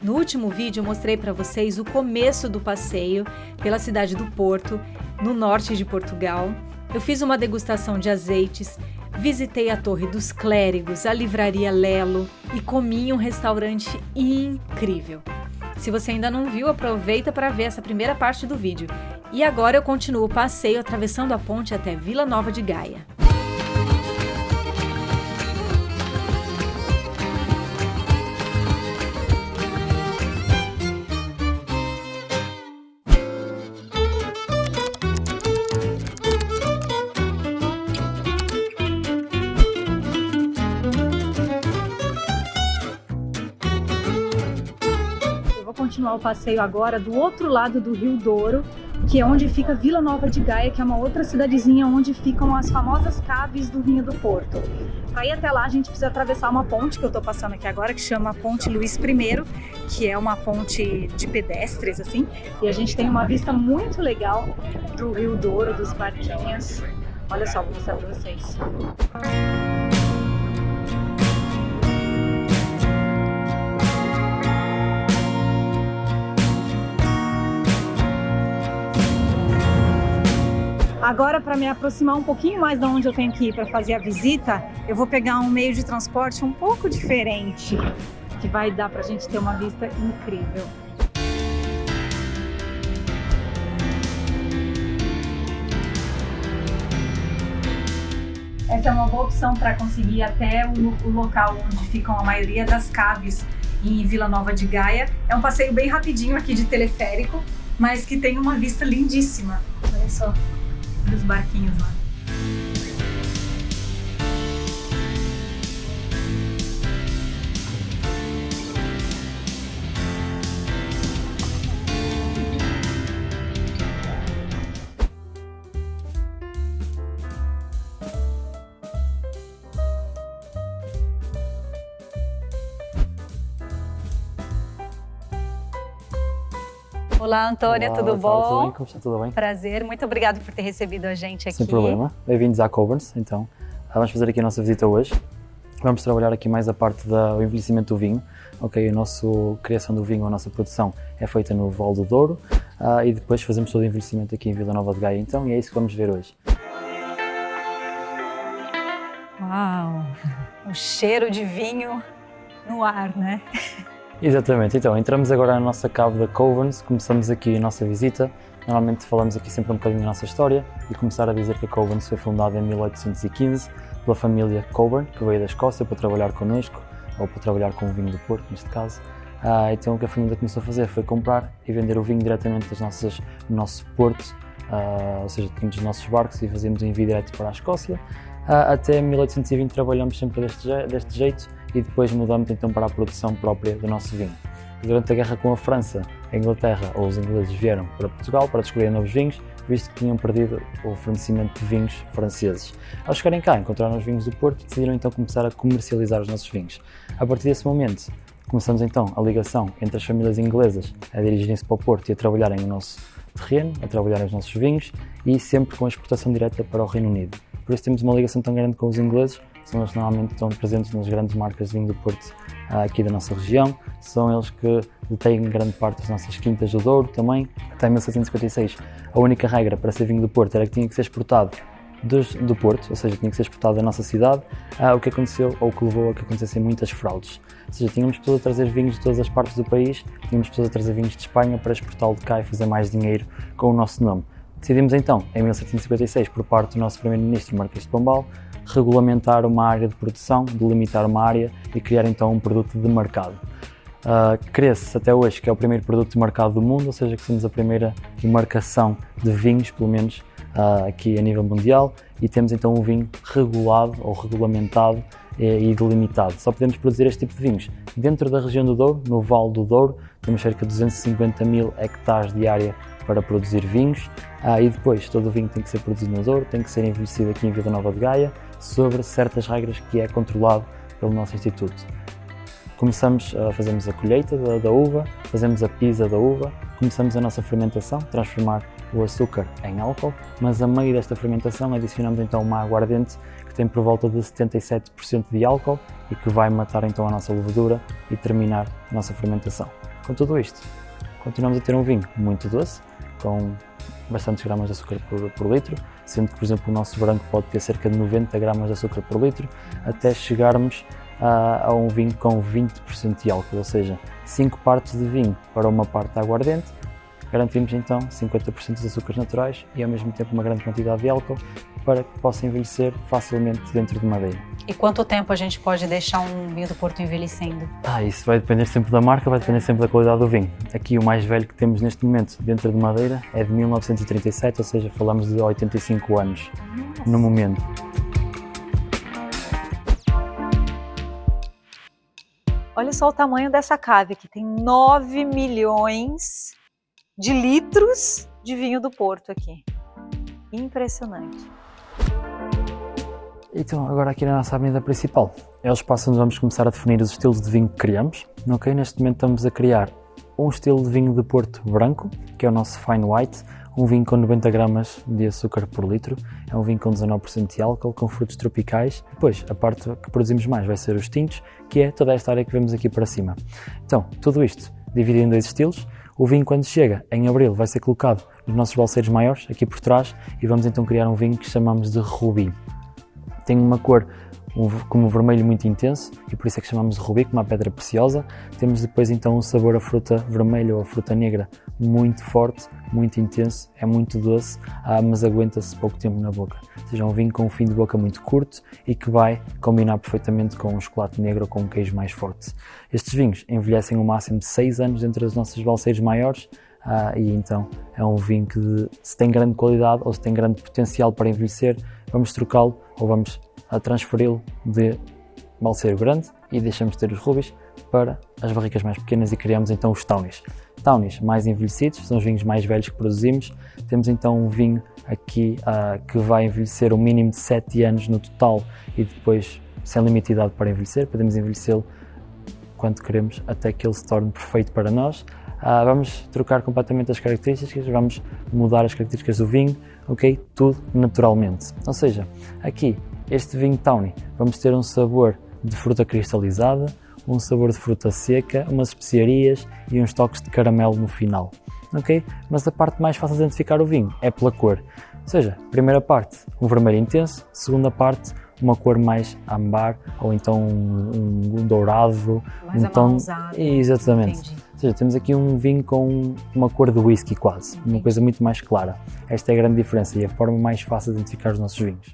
No último vídeo eu mostrei para vocês o começo do passeio pela cidade do Porto, no norte de Portugal. Eu fiz uma degustação de azeites, visitei a Torre dos Clérigos, a Livraria Lelo e comi em um restaurante incrível. Se você ainda não viu, aproveita para ver essa primeira parte do vídeo. E agora eu continuo o passeio atravessando a ponte até Vila Nova de Gaia. Continuar o passeio agora do outro lado do Rio Douro, que é onde fica Vila Nova de Gaia, que é uma outra cidadezinha onde ficam as famosas caves do vinho do Porto. Para ir até lá a gente precisa atravessar uma ponte que eu tô passando aqui agora, que chama Ponte Luís I, que é uma ponte de pedestres assim, e a gente tem uma vista muito legal do Rio Douro, dos barquinhos. Olha só, vou mostrar para vocês. Agora, para me aproximar um pouquinho mais de onde eu tenho que ir para fazer a visita, eu vou pegar um meio de transporte um pouco diferente, que vai dar para a gente ter uma vista incrível. Essa é uma boa opção para conseguir ir até o local onde ficam a maioria das caves em Vila Nova de Gaia. É um passeio bem rapidinho aqui de teleférico, mas que tem uma vista lindíssima. Olha só. Dos barquinhos lá. Olá, Antônia, Olá, tudo bom? Tudo bem? Como está? Tudo bem? Prazer, muito obrigado por ter recebido a gente aqui. Sem problema. Bem-vindos à Coburns, então. Vamos fazer aqui a nossa visita hoje. Vamos trabalhar aqui mais a parte do envelhecimento do vinho. Ok, a nossa criação do vinho, a nossa produção é feita no Val do Douro e depois fazemos todo o envelhecimento aqui em Vila Nova de Gaia, então, e é isso que vamos ver hoje. Uau! O cheiro de vinho no ar, né? Exatamente, então entramos agora na nossa cave da Coburns, começamos aqui a nossa visita. Normalmente falamos aqui sempre um bocadinho da nossa história e começar a dizer que a Coburns foi fundada em 1815 pela família Coburn, que veio da Escócia para trabalhar connosco, ou para trabalhar com o vinho do Porto, neste caso. Então o que a família começou a fazer foi comprar e vender o vinho diretamente do nosso porto, ou seja, tínhamos os nossos barcos e fazíamos o envio direto para a Escócia. Até 1820 trabalhamos sempre deste jeito e depois mudamos então para a produção própria do nosso vinho. Durante a guerra com a França, a Inglaterra ou os ingleses vieram para Portugal para descobrir novos vinhos, visto que tinham perdido o fornecimento de vinhos franceses. Ao chegarem cá, encontraram os vinhos do Porto e decidiram então começar a comercializar os nossos vinhos. A partir desse momento, começamos então a ligação entre as famílias inglesas a dirigirem-se para o Porto e a trabalharem no nosso terreno, a trabalharem os nossos vinhos e sempre com a exportação direta para o Reino Unido. Por isso temos uma ligação tão grande com os ingleses, são eles que normalmente estão presentes nas grandes marcas de vinho do Porto aqui da nossa região, são eles que detêm grande parte das nossas quintas do Douro também. Até 1756 a única regra para ser vinho do Porto era que tinha que ser exportado do Porto, ou seja, tinha que ser exportado da nossa cidade, o que aconteceu, ou que levou a que acontecessem muitas fraudes. Ou seja, tínhamos pessoas a trazer vinhos de todas as partes do país, tínhamos pessoas a trazer vinhos de Espanha para exportá-lo de cá e fazer mais dinheiro com o nosso nome. Decidimos então, em 1756, por parte do nosso primeiro-ministro Marquês de Pombal, regulamentar uma área de produção, delimitar uma área e criar então um produto de mercado. Crê-se até hoje que é o primeiro produto de mercado do mundo, ou seja, que somos a primeira demarcação de vinhos, pelo menos aqui a nível mundial, e temos então um vinho regulado ou regulamentado e delimitado. Só podemos produzir este tipo de vinhos dentro da região do Douro, no Vale do Douro, temos cerca de 250 mil hectares de área para produzir vinhos e depois todo o vinho tem que ser produzido no Douro, tem que ser envelhecido aqui em Vila Nova de Gaia, sobre certas regras que é controlado pelo nosso instituto. Fazemos a colheita da uva, fazemos a pisa da uva, começamos a nossa fermentação, transformar o açúcar em álcool, mas a meio desta fermentação adicionamos então uma aguardente que tem por volta de 77% de álcool e que vai matar então a nossa levedura e terminar a nossa fermentação. Com tudo isto, continuamos a ter um vinho muito doce, com bastantes gramas de açúcar por litro, sendo que, por exemplo, o nosso branco pode ter cerca de 90 gramas de açúcar por litro, até chegarmos a um vinho com 20% de álcool, ou seja, 5 partes de vinho para uma parte de aguardente, garantimos então 50% de açúcares naturais e ao mesmo tempo uma grande quantidade de álcool para que possa envelhecer facilmente dentro de madeira. E quanto tempo a gente pode deixar um vinho do Porto envelhecendo? Isso vai depender sempre da marca, vai depender sempre da qualidade do vinho. Aqui o mais velho que temos neste momento dentro de madeira é de 1937, ou seja, falamos de 85 anos no momento. Olha só o tamanho dessa cave aqui, tem 9 milhões de litros de vinho do Porto aqui. Impressionante. Então, agora aqui na nossa avenida principal, é o espaço onde vamos começar a definir os estilos de vinho que criamos. Okay? Neste momento estamos a criar um estilo de vinho de Porto branco, que é o nosso Fine White, um vinho com 90 gramas de açúcar por litro, é um vinho com 19% de álcool, com frutos tropicais. Depois, a parte que produzimos mais vai ser os tintos, que é toda esta área que vemos aqui para cima. Então, tudo isto dividido em 2 estilos. O vinho, quando chega em abril, vai ser colocado nos nossos balseiros maiores, aqui por trás, e vamos então criar um vinho que chamamos de Rubi. Tem uma cor como vermelho muito intenso e por isso é que chamamos de Rubi, como uma pedra preciosa. Temos depois então um sabor a fruta vermelha ou a fruta negra muito forte, muito intenso, é muito doce, mas aguenta-se pouco tempo na boca. Ou seja, é um vinho com um fim de boca muito curto e que vai combinar perfeitamente com um chocolate negro ou com um queijo mais forte. Estes vinhos envelhecem o máximo de 6 anos dentro dos nossos balseiros maiores. E então é um vinho que, se tem grande qualidade ou se tem grande potencial para envelhecer, vamos trocá-lo ou vamos transferi-lo de balseiro grande e deixamos de ter os Rubis para as barricas mais pequenas e criamos então os Tawnies. Tawnies mais envelhecidos, são os vinhos mais velhos que produzimos. Temos então um vinho aqui que vai envelhecer um mínimo de 7 anos no total e depois sem limitidade para envelhecer, podemos envelhecê-lo quanto queremos até que ele se torne perfeito para nós. Vamos trocar completamente as características, vamos mudar as características do vinho, ok? Tudo naturalmente. Ou seja, aqui, este vinho Tawny, vamos ter um sabor de fruta cristalizada, um sabor de fruta seca, umas especiarias e uns toques de caramelo no final, ok? Mas a parte mais fácil de identificar o vinho é pela cor. Ou seja, primeira parte, um vermelho intenso, segunda parte, uma cor mais ambar ou então um dourado, mais um tom. amarronzado. Exatamente. Entendi. Ou seja, temos aqui um vinho com uma cor de whisky quase, uma coisa muito mais clara. Esta é a grande diferença e a forma mais fácil de identificar os nossos vinhos.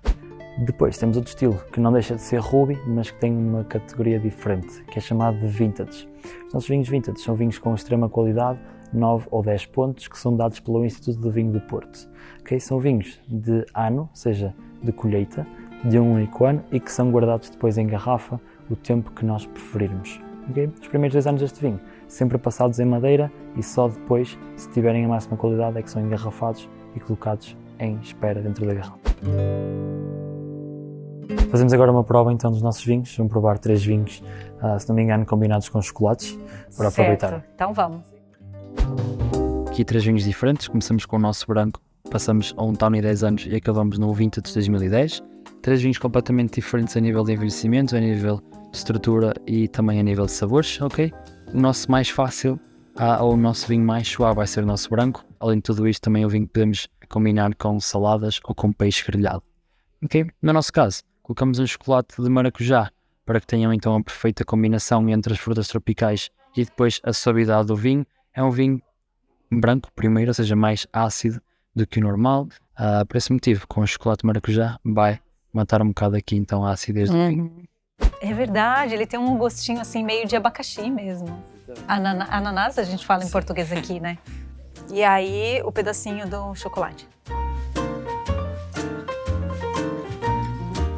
Depois temos outro estilo que não deixa de ser Ruby, mas que tem uma categoria diferente, que é chamado de Vintage. Os nossos vinhos Vintage são vinhos com extrema qualidade, 9 ou 10 pontos, que são dados pelo Instituto do Vinho do Porto. Okay? São vinhos de ano, ou seja, de colheita, de um único ano e que são guardados depois em garrafa o tempo que nós preferirmos. Okay? Os primeiros 2 anos deste vinho sempre passados em madeira e só depois, se tiverem a máxima qualidade, é que são engarrafados e colocados em espera dentro da garrafa. Fazemos agora uma prova então dos nossos vinhos. Vamos provar 3 vinhos, se não me engano, combinados com chocolates, para aproveitar. Certo, então vamos. Aqui 3 vinhos diferentes, começamos com o nosso branco, passamos a um Tawny 10 anos e acabamos no Vintage 2010. 3 vinhos completamente diferentes a nível de envelhecimento, a nível de estrutura e também a nível de sabores, ok? O nosso mais fácil, ou o nosso vinho mais suave vai ser o nosso branco. Além de tudo isto, também é o vinho que podemos combinar com saladas ou com peixe grelhado. Ok? No nosso caso, colocamos um chocolate de maracujá para que tenham então a perfeita combinação entre as frutas tropicais e depois a suavidade do vinho. É um vinho branco primeiro, ou seja, mais ácido do que o normal. Por esse motivo, com o chocolate de maracujá vai matar um bocado aqui então a acidez do vinho. É verdade, ele tem um gostinho assim meio de abacaxi mesmo. Ananás a gente fala em português aqui, né? E aí o pedacinho do chocolate.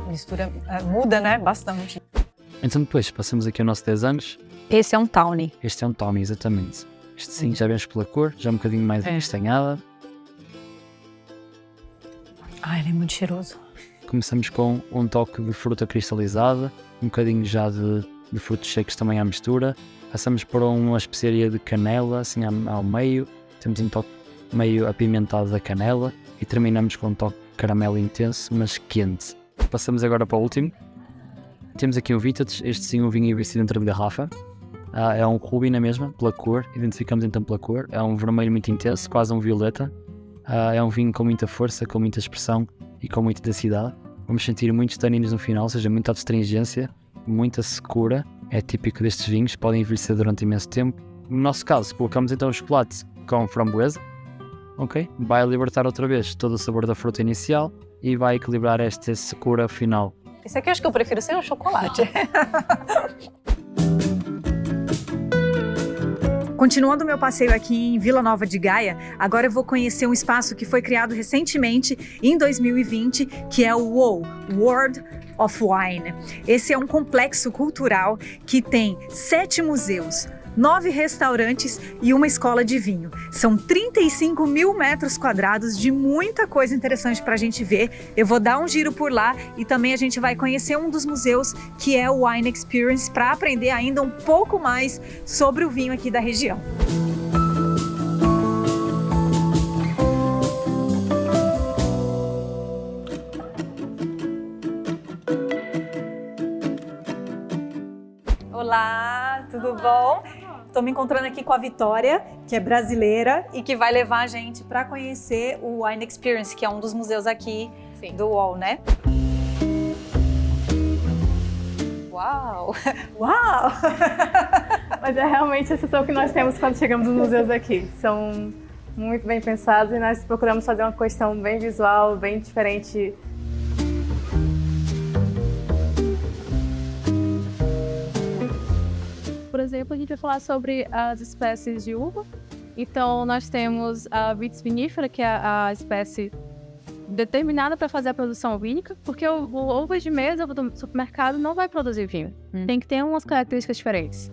A mistura muda, né? Bastante. Então depois passamos aqui o nosso 10 anos. Esse é um Tawny. Este é um Tawny, exatamente. Este sim, já vemos pela cor, já um bocadinho mais castanhada. Ele é muito cheiroso. Começamos com um toque de fruta cristalizada, um bocadinho já de frutos secos também à mistura. Passamos por uma especiaria de canela, assim ao meio. Temos um toque meio apimentado da canela e terminamos com um toque de caramelo intenso, mas quente. Passamos agora para o último. Temos aqui o Vintage, este sim, um vinho envelhecido dentro de garrafa. É um rubi na mesma, pela cor, identificamos então pela cor. É um vermelho muito intenso, quase um violeta. É um vinho com muita força, com muita expressão e com muita densidade. Vamos sentir muitos taninos no final, ou seja, muita astringência, muita secura. É típico destes vinhos, podem envelhecer durante imenso tempo. No nosso caso, colocamos então o chocolate com framboesa, ok? Vai libertar outra vez todo o sabor da fruta inicial e vai equilibrar esta secura final. Esse aqui eu acho que eu prefiro sem o chocolate. Continuando meu passeio aqui em Vila Nova de Gaia, agora eu vou conhecer um espaço que foi criado recentemente, em 2020, que é o WOW, World of Wine. Esse é um complexo cultural que tem 7 museus, 9 restaurantes e uma escola de vinho. São 35 mil metros quadrados de muita coisa interessante para a gente ver. Eu vou dar um giro por lá e também a gente vai conhecer um dos museus que é o Wine Experience para aprender ainda um pouco mais sobre o vinho aqui da região. Olá, tudo bom? Estou me encontrando aqui com a Vitória, que é brasileira e que vai levar a gente para conhecer o Wine Experience, que é um dos museus aqui do UOL, né? Uau! Uau! Mas é realmente a sensação que nós temos quando chegamos nos museus aqui. São muito bem pensados e nós procuramos fazer uma questão bem visual, bem diferente. Por exemplo, a gente vai falar sobre as espécies de uva. Então, nós temos a Vitis vinifera, que é a espécie determinada para fazer a produção vínica, porque o uva de mesa do supermercado não vai produzir vinho. Tem que ter umas características diferentes.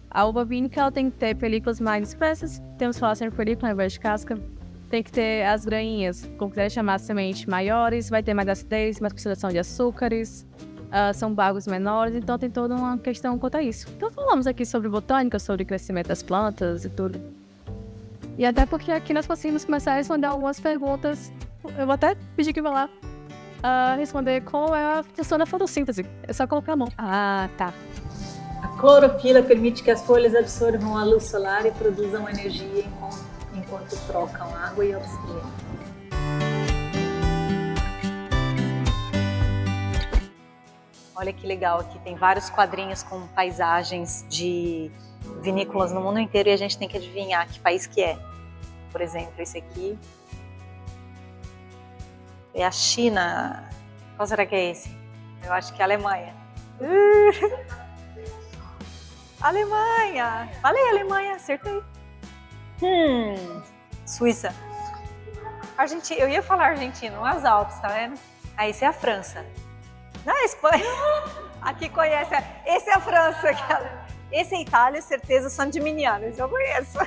A uva vínica ela tem que ter películas mais espessas, temos que falar sempre película ao invés de casca. Tem que ter as grainhas, como quiser chamar, semente maiores, vai ter mais acidez, mais concentração de açúcares. São bagos menores, então tem toda uma questão quanto a isso. Então falamos aqui sobre botânica, sobre o crescimento das plantas e tudo. E até porque aqui nós conseguimos começar a responder algumas perguntas. Eu vou até pedir que vá lá responder qual é a função da fotossíntese. É só colocar a mão. Ah, tá. A clorofila permite que as folhas absorvam a luz solar e produzam energia enquanto trocam água e oxigênio. Olha que legal, aqui tem vários quadrinhos com paisagens de vinícolas no mundo inteiro e a gente tem que adivinhar que país que é. Por exemplo, esse aqui é a China. Qual será que é esse? Eu acho que é a Alemanha. Alemanha! Falei Alemanha, acertei. Suíça. Argentina, eu ia falar Argentina, as Alpes, tá vendo? Ah, esse é a França. Na Espanha, aqui conhece, esse é a França, esse é a Itália, certeza, San Gimignano, esse eu conheço.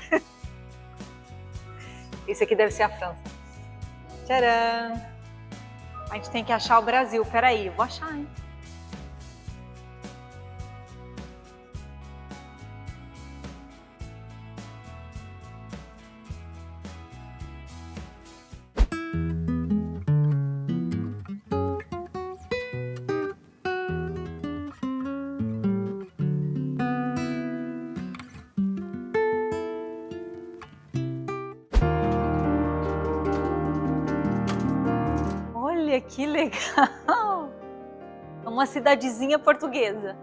Esse aqui deve ser a França. Tcharam! A gente tem que achar o Brasil, peraí, eu vou achar, hein? Olha que legal! É uma cidadezinha portuguesa.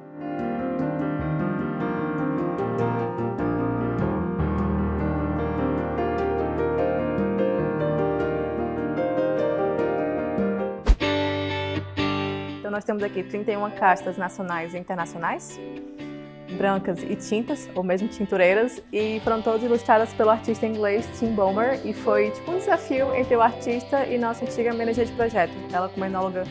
Então nós temos aqui 31 castas nacionais e internacionais, brancas e tintas, ou mesmo tintureiras, e foram todas ilustradas pelo artista inglês Tim Bomer, e foi tipo um desafio entre o artista e nossa antiga manager de projeto. Ela, como enóloga,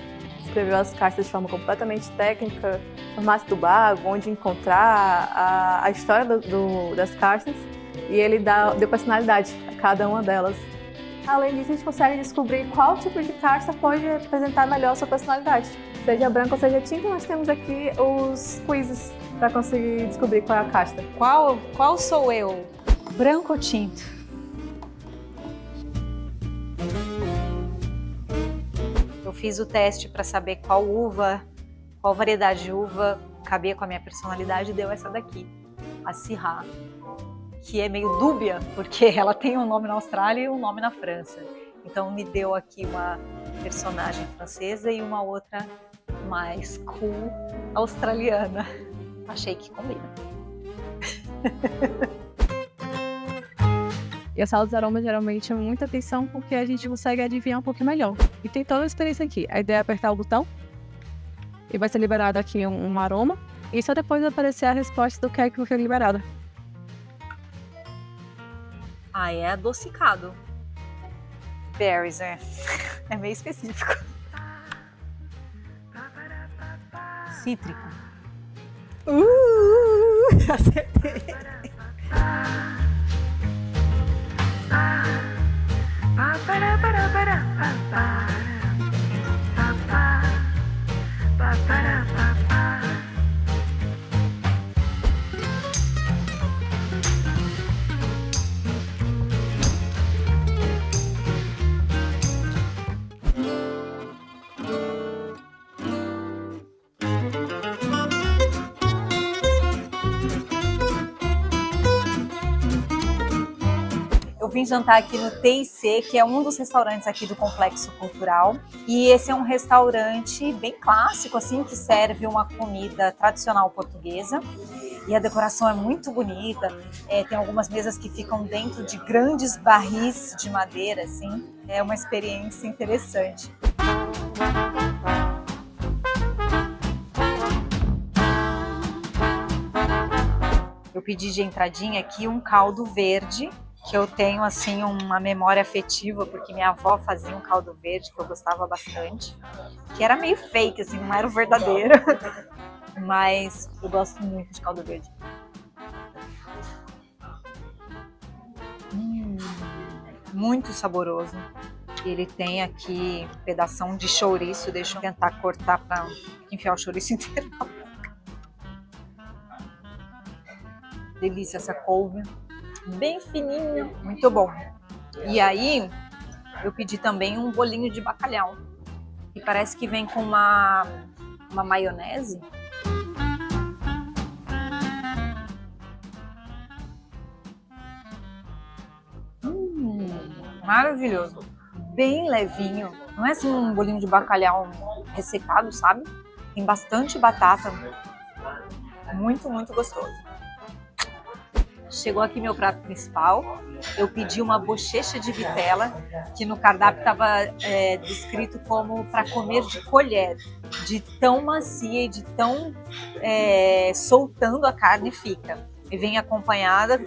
escreveu as castas de forma completamente técnica, formato do bago, onde encontrar, a história das castas, e ele deu personalidade a cada uma delas. Além disso, a gente consegue descobrir qual tipo de casta pode representar melhor a sua personalidade. Seja branca ou seja tinta, nós temos aqui os quizzes para conseguir descobrir qual é a casta. Qual sou eu? Branco ou tinto? Eu fiz o teste para saber qual variedade de uva cabia com a minha personalidade e deu essa daqui. a Syrah, que é meio dúbia, porque ela tem um nome na Austrália e um nome na França. Então me deu aqui uma personagem francesa e uma outra mais cool australiana. Achei que combina. E a sala dos aromas geralmente chama muita atenção porque a gente consegue adivinhar um pouquinho melhor. E tem toda a experiência aqui. A ideia é apertar o botão e vai ser liberado aqui um aroma. E só depois vai aparecer a resposta do que é que foi liberado. Ah, é adocicado. Berries, é meio específico. Cítrico. Acertei. Eu vim jantar aqui no T&C, que é um dos restaurantes aqui do Complexo Cultural. E esse é um restaurante bem clássico, assim, que serve uma comida tradicional portuguesa. E a decoração é muito bonita. Tem algumas mesas que ficam dentro de grandes barris de madeira, assim. É uma experiência interessante. Eu pedi de entradinha aqui um caldo verde, que eu tenho assim uma memória afetiva, porque minha avó fazia um caldo verde que eu gostava bastante, que era meio fake, assim, não era o verdadeiro, mas eu gosto muito de caldo verde. Muito saboroso. Ele tem aqui um pedação de chouriço, deixa eu tentar cortar para enfiar o chouriço inteiro na boca. Delícia essa couve. Bem fininho, muito bom. E aí, eu pedi também um bolinho de bacalhau, que parece que vem com uma maionese. Maravilhoso. Bem levinho. Não é assim um bolinho de bacalhau ressecado, sabe? Tem bastante batata. Muito, muito gostoso. Chegou aqui meu prato principal. Eu pedi uma bochecha de vitela, que no cardápio estava descrito como para comer de colher, de tão macia e de tão soltando a carne fica. E vem acompanhada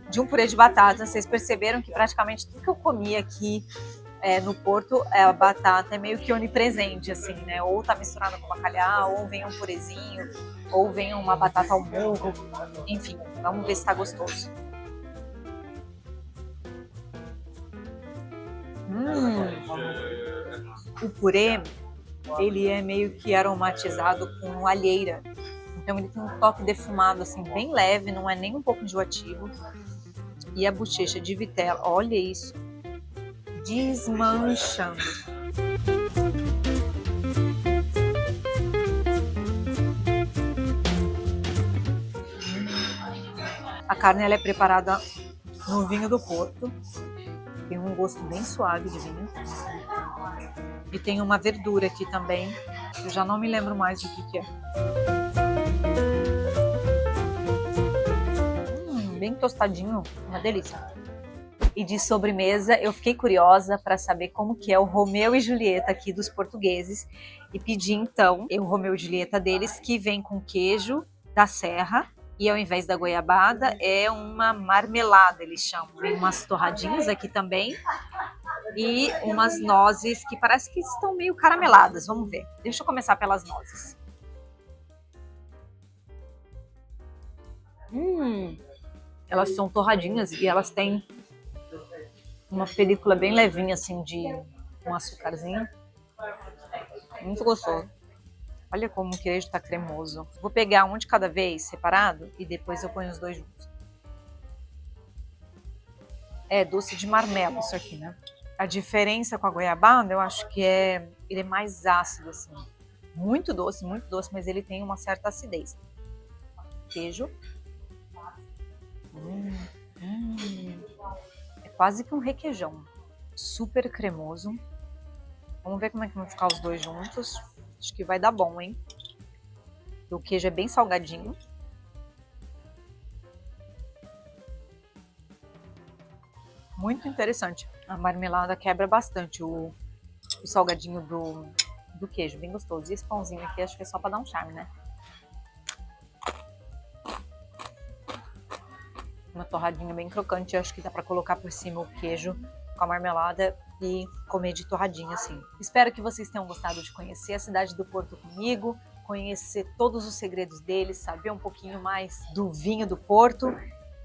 de um purê de batata. Vocês perceberam que praticamente tudo que eu comi aqui no Porto, a batata é meio que onipresente, assim, né? Ou tá misturada com bacalhau, ou vem um purezinho, ou vem uma batata ao molho. Enfim, vamos ver se tá gostoso. O purê, ele é meio que aromatizado com alheira. Então ele tem um toque defumado, assim, bem leve, não é nem um pouco enjoativo. E a bochecha de vitela, olha isso, desmanchando. A carne ela é preparada no vinho do Porto. Tem um gosto bem suave de vinho. E tem uma verdura aqui também, eu já não me lembro mais do que é. Bem tostadinho, uma delícia. E de sobremesa, eu fiquei curiosa para saber como que é o Romeu e Julieta aqui dos portugueses. E pedi então o Romeu e Julieta deles, que vem com queijo da serra. E ao invés da goiabada, é uma marmelada, eles chamam. Vem umas torradinhas aqui também. E umas nozes que parece que estão meio carameladas. Vamos ver. Deixa eu começar pelas nozes. Elas são torradinhas e elas têm uma película bem levinha, assim, de um açúcarzinho. Muito gostoso. Olha como o queijo tá cremoso. Vou pegar um de cada vez, separado, e depois eu ponho os dois juntos. É doce de marmelo isso aqui, né? A diferença com a goiabada, eu acho que ele é mais ácido, assim. Muito doce, mas ele tem uma certa acidez. Queijo. É quase que um requeijão. Super cremoso. Vamos ver como é que vão ficar os dois juntos. Acho que vai dar bom, hein? O queijo é bem salgadinho. Muito interessante. A marmelada quebra bastante o salgadinho do queijo. Bem gostoso. E esse pãozinho aqui acho que é só para dar um charme, né? Uma torradinha bem crocante. Acho que dá para colocar por cima o queijo com a marmelada e comer de torradinha assim. Espero que vocês tenham gostado de conhecer a cidade do Porto comigo, conhecer todos os segredos deles, saber um pouquinho mais do vinho do Porto.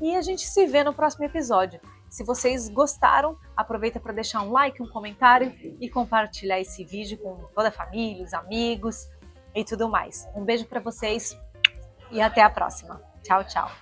E a gente se vê no próximo episódio. Se vocês gostaram, aproveita para deixar um like, um comentário e compartilhar esse vídeo com toda a família, os amigos e tudo mais. Um beijo para vocês e até a próxima. Tchau, tchau.